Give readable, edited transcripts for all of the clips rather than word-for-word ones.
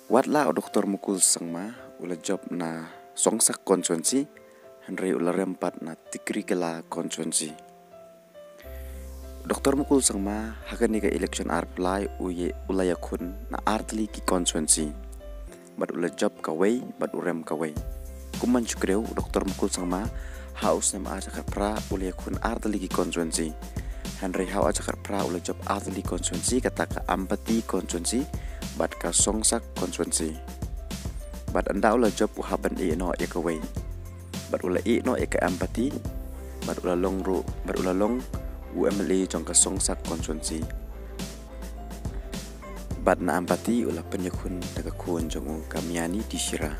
Watla o Dr. Mukul Sangma ula job na songsak konsuensi Henry ula rempat na tikrikela konsuensi. Dr. Mukul Sangma hakani ka election arplai uye ula yakun na artli ki konsuensi. Bat ula job kawai bat urem kawai. Kuman syukreu Dr. Mukul Sangma haus nam ajakar pra ula yakun artli ki konsuensi. Henry hau ajakar pra ula job artli konsuensi kata ka ampati konsuensi bat ka songsak konsuensi. Bat anda ula job uhaban no ekawai. Bat ula no eka ampati bat ula long UMLA jong ka songsak konsuensi. Bat na ampati ula penyakun daga kun jong kamiani di Syira.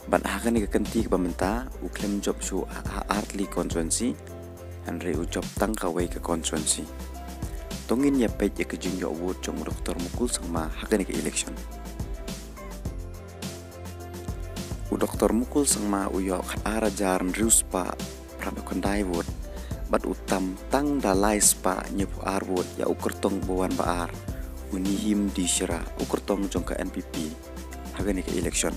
Bat hakani ka kenti ka pamenta uklem job su artli konsuensi Henry u job tang kawai ka konsuensi. Tongin ya pej ya kejing yo award jong Dr. Mukul Sangma hakani ka election. U Dr. Mukul Sangma u yo ara jar rius pa prabe kondai word bat utam tang dalai spa nyepu arwod ya ukertong bawan baar unihim di Syira ukertong jong ka NPP hakani ka election.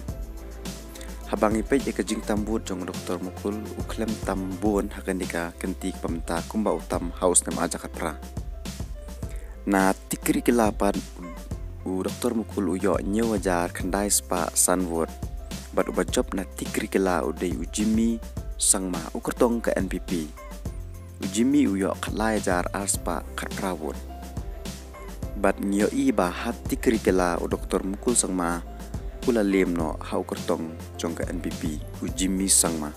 Habangi pej ya kejing tambut jong Dr. Mukul uklem tambun hakani ka kenti pamenta kumba utam haus nam ajakat pra. Na tikri kelapan u Dr. Mukul uyo nyewajar kandai spa sanword bat ubat job na tikri kela udai Jimmy Sangma ukertong ke NPP. Jimmy uyo kalai jar arspa katrawod. Bat nyo iba hat tikri kela u Dr. Mukul Sangma ula lemno hau kertong jong ke NPP Jimmy Sangma.